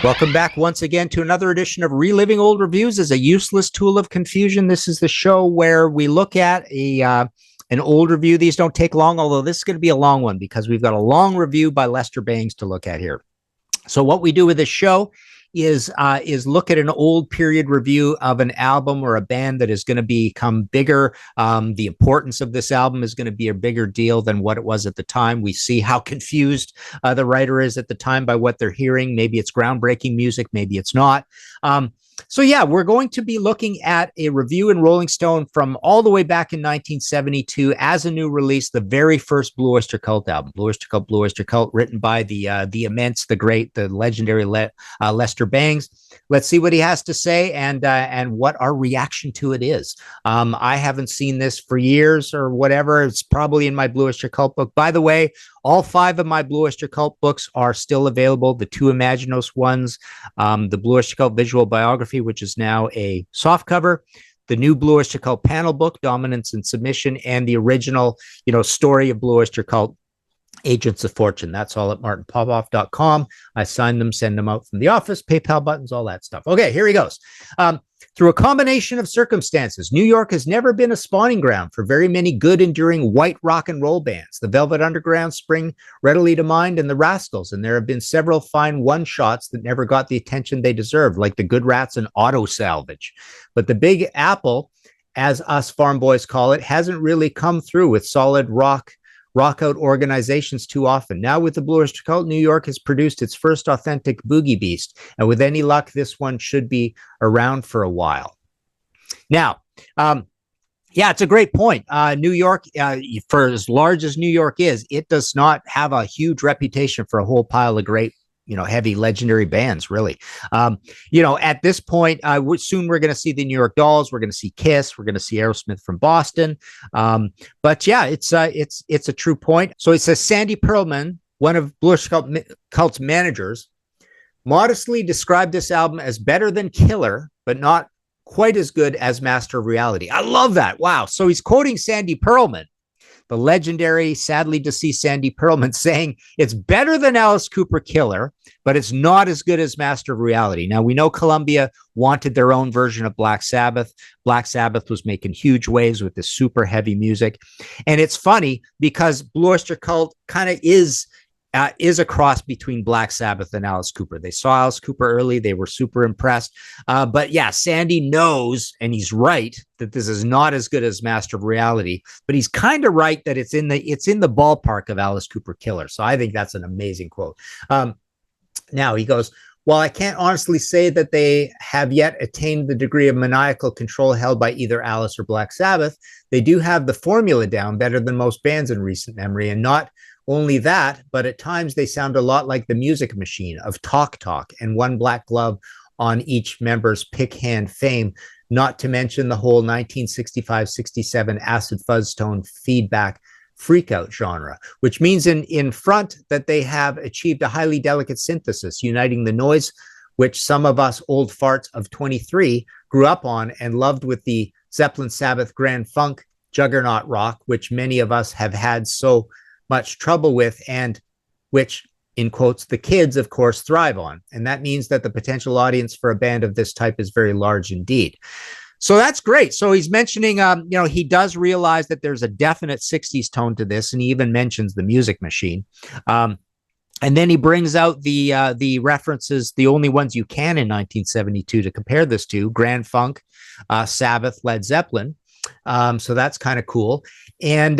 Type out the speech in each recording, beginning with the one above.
Welcome back once again to another edition of Reliving Old Reviews as a Useless Tool of Confusion. This is the show where we look at an old review. These don't take long, although this is going to be a long one because we've got a long review by Lester Bangs to look at here. So what we do with this show is look at an old period review of an album or a band that is going to become bigger. The importance of this album is going to be a bigger deal than what it was at the time. We see how confused the writer is at the time by what they're hearing. Maybe it's groundbreaking music, maybe it's not. So yeah, we're going to be looking at a review in Rolling Stone from all the way back in 1972 as a new release, the very first Blue Oyster Cult album, Blue Oyster Cult, written by the immense, the great, the legendary Lester Bangs. Let's see what he has to say and what our reaction to it is. I haven't seen this for years or whatever. It's probably in my Blue Oyster Cult book. By the way, all 5 of my Blue Oyster Cult books are still available. The 2 Imaginos ones, the Blue Oyster Cult Visual Biography, which is now a softcover, the new Blue Oyster Cult panel book, Dominance and Submission, and the original, story of Blue Oyster Cult, Agents of Fortune. That's all at martinpopoff.com. I sign them, send them out from the office, PayPal buttons, all that stuff. Okay, here he goes. Through a combination of circumstances, New York has never been a spawning ground for very many good, enduring white rock and roll bands. The Velvet Underground spring readily to mind, and the Rascals, and there have been several fine one-shots that never got the attention they deserved, like the Good Rats and Auto Salvage. But the Big Apple, as us farm boys call it, hasn't really come through with solid rock out organizations too often. Now with the Blue Oyster Cult, New York has produced its first authentic boogie beast, and with any luck, this one should be around for a while. Now, it's a great point. New York, for as large as New York is, it does not have a huge reputation for a whole pile of great, heavy legendary bands, really. At this point, soon we're going to see the New York Dolls. We're going to see Kiss. We're going to see Aerosmith from Boston. But yeah, it's a true point. So it says Sandy Pearlman, one of Blue Oyster Cult's managers, modestly described this album as better than Killer, but not quite as good as Master of Reality. I love that. Wow. So he's quoting Sandy Pearlman, the legendary, sadly deceased Sandy Pearlman, saying it's better than Alice Cooper Killer, but it's not as good as Master of Reality. Now, we know Columbia wanted their own version of Black Sabbath. Black Sabbath was making huge waves with this super heavy music. And it's funny because Blue Oyster Cult kind of is a cross between Black Sabbath and Alice Cooper. They saw Alice Cooper early. They were super impressed. But yeah, Sandy knows, and he's right, that this is not as good as Master of Reality, but he's kind of right that it's in the ballpark of Alice Cooper Killer. So I think that's an amazing quote. Now he goes, while I can't honestly say that they have yet attained the degree of maniacal control held by either Alice or Black Sabbath, they do have the formula down better than most bands in recent memory. And not only that, but at times they sound a lot like the Music Machine of Talk Talk and One Black Glove on each member's pick hand fame, not to mention the whole 1965-67 acid fuzz tone feedback freakout genre, which means in front that they have achieved a highly delicate synthesis, uniting the noise, which some of us old farts of 23 grew up on and loved, with the Zeppelin Sabbath Grand Funk juggernaut rock, which many of us have had so much trouble with, and which, in quotes, the kids, of course, thrive on. And that means that the potential audience for a band of this type is very large indeed. So that's great. So he's mentioning, he does realize that there's a definite 60s tone to this, and he even mentions the Music Machine. And then he brings out the references, the only ones you can in 1972 to compare this to: Grand Funk, Sabbath, Led Zeppelin. So that's kind of cool. And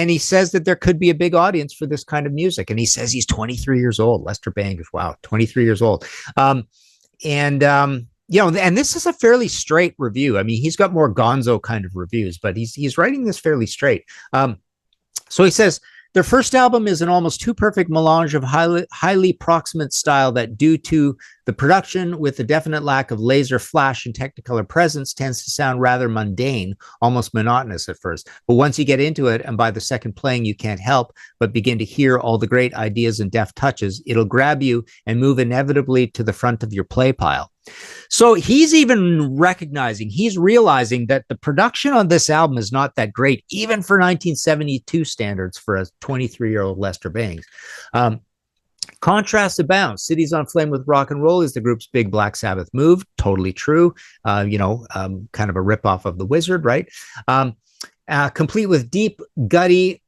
he says that there could be a big audience for this kind of music. And he says he's 23 years old. Lester Bangs, wow, 23 years old. And this is a fairly straight review. I mean, he's got more gonzo kind of reviews, but he's writing this fairly straight. So he says, their first album is an almost too perfect melange of highly proximate style that, due to the production with a definite lack of laser flash and Technicolor presence, tends to sound rather mundane, almost monotonous at first. But once you get into it, and by the second playing you can't help but begin to hear all the great ideas and deft touches, it'll grab you and move inevitably to the front of your play pile. So he's even recognizing, he's realizing that the production on this album is not that great, even for 1972 standards, for a 23-year-old Lester Bangs. Contrast abounds. Cities on Flame with Rock and Roll is the group's big Black Sabbath move. Totally true. Kind of a ripoff of The Wizard, right? Complete with deep, gutty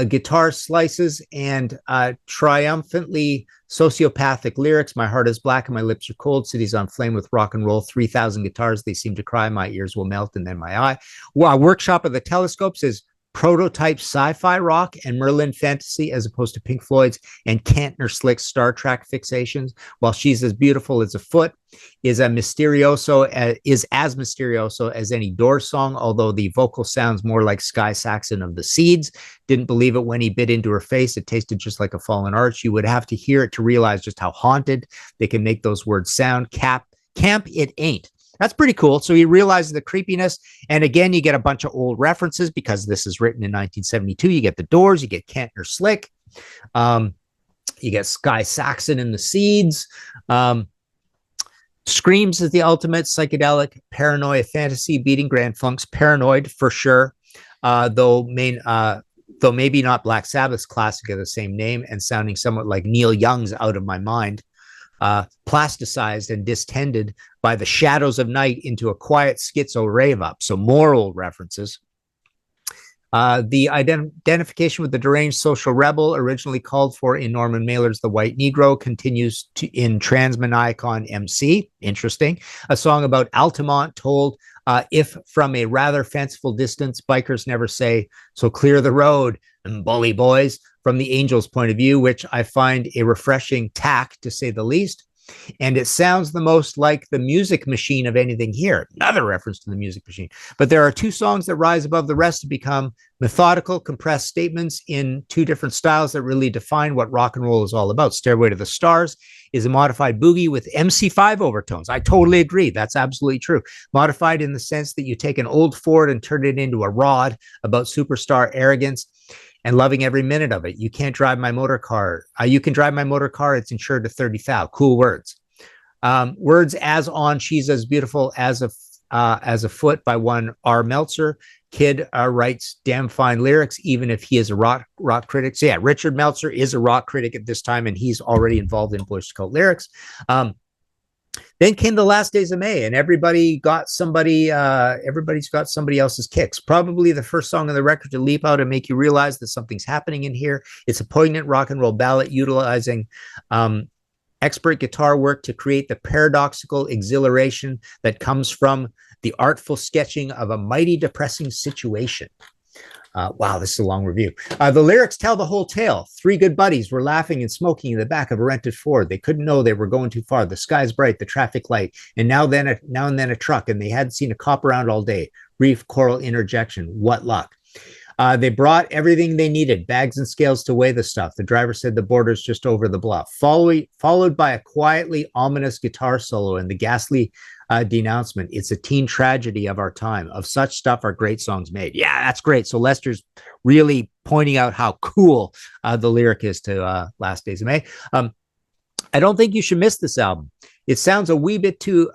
guitar slices and triumphantly sociopathic lyrics. My heart is black and my lips are cold. Cities on Flame with Rock and Roll. 3,000 guitars. They seem to cry. My ears will melt and then my eye. Workshop of the Telescopes is prototype sci-fi rock and Merlin fantasy as opposed to Pink Floyd's and Kantner Slick's Star Trek fixations. While She's as Beautiful as a Foot is as mysterioso as any Doors song, although the vocal sounds more like Sky Saxon of the Seeds. Didn't believe it when he bit into her face. It tasted just like a fallen arch. You would have to hear it to realize just how haunted they can make those words sound. Camp it ain't. That's pretty cool. So he realizes the creepiness. And again, you get a bunch of old references because this is written in 1972. You get the Doors, you get Kantner Slick, you get Sky Saxon and the Seeds. Screams is the ultimate psychedelic paranoia fantasy, beating Grand Funk's Paranoid for sure. Though maybe not Black Sabbath's classic of the same name and sounding somewhat like Neil Young's Out of My Mind. Plasticized and distended by the shadows of night into a quiet schizo rave up. So more old references. The identification with the deranged social rebel originally called for in Norman Mailer's The White Negro continues in Transmaniacon MC. Interesting. A song about Altamont told if from a rather fanciful distance, bikers never say, so clear the road and bully boys, from the Angels' point of view, which I find a refreshing tack, to say the least. And it sounds the most like the Music Machine of anything here. Another reference to the Music Machine. But there are two songs that rise above the rest to become methodical, compressed statements in two different styles that really define what rock and roll is all about. Stairway to the Stars is a modified boogie with MC5 overtones. I totally agree. That's absolutely true. Modified in the sense that you take an old Ford and turn it into a rod about superstar arrogance and loving every minute of it. You can't drive my motor car. You can drive my motor car. It's insured to 30,000. Cool words. Words as on She's as Beautiful as a Foot by one R. Meltzer. Kid writes damn fine lyrics, even if he is a rock critic. So yeah, Richard Meltzer is a rock critic at this time, and he's already involved in Bush Cult lyrics. Then came the last days of May, and everybody's got somebody else's kicks. Probably the first song on the record to leap out and make you realize that something's happening in here. It's a poignant rock and roll ballad utilizing expert guitar work to create the paradoxical exhilaration that comes from the artful sketching of a mighty depressing situation. Wow, this is a long review. The lyrics tell the whole tale. Three good buddies were laughing and smoking in the back of a rented Ford. They couldn't know they were going too far. The sky's bright, the traffic light, and now and then a truck, and they hadn't seen a cop around all day. Brief choral interjection. What luck. They brought everything they needed, bags and scales to weigh the stuff. The driver said the border's just over the bluff. Followed by a quietly ominous guitar solo and the ghastly denouncement. It's a teen tragedy of our time. Of such stuff are great songs made. Yeah, that's great. So Lester's really pointing out how cool the lyric is to Last Days of May. I don't think you should miss this album. It sounds a wee bit too...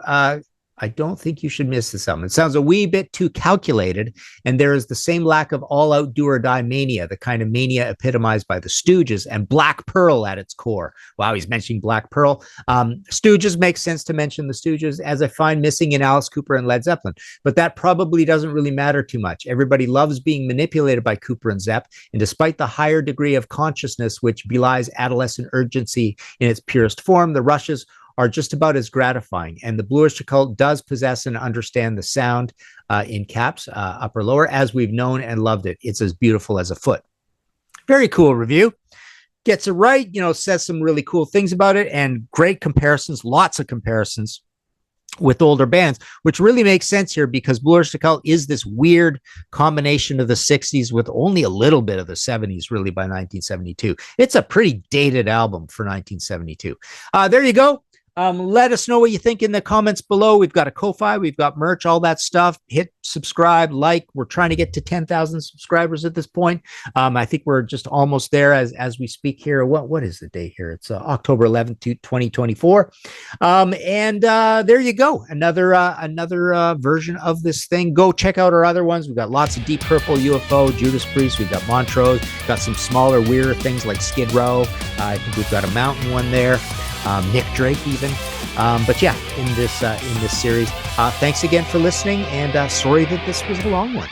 I don't think you should miss this album. It sounds a wee bit too calculated, and there is the same lack of all-out do-or-die mania, the kind of mania epitomized by the Stooges and Black Pearl at its core. Wow, he's mentioning Black Pearl. Stooges makes sense to mention the Stooges, as I find missing in Alice Cooper and Led Zeppelin, but that probably doesn't really matter too much. Everybody loves being manipulated by Cooper and Zepp, and despite the higher degree of consciousness which belies adolescent urgency in its purest form, the Rushes are just about as gratifying. And the Bluish Occult does possess and understand the sound in caps, upper, lower, as we've known and loved it. It's as beautiful as a foot. Very cool review. Gets it right, says some really cool things about it and great comparisons, lots of comparisons with older bands, which really makes sense here because Bluish Occult is this weird combination of the 60s with only a little bit of the 70s, really, by 1972. It's a pretty dated album for 1972. There you go. Let us know what you think in the comments below. We've got a Ko-Fi, we've got merch, all that stuff. Hit subscribe, like. We're trying to get to 10,000 subscribers at this point. I think we're just almost there as we speak here. What is the date here? It's October 11th, 2024. There you go. Another version of this thing. Go check out our other ones. We've got lots of Deep Purple, UFO, Judas Priest. We've got Montrose. We've got some smaller, weirder things like Skid Row. I think we've got a mountain one there. Nick Drake even. But yeah, in this series, thanks again for listening, and sorry that this was a long one.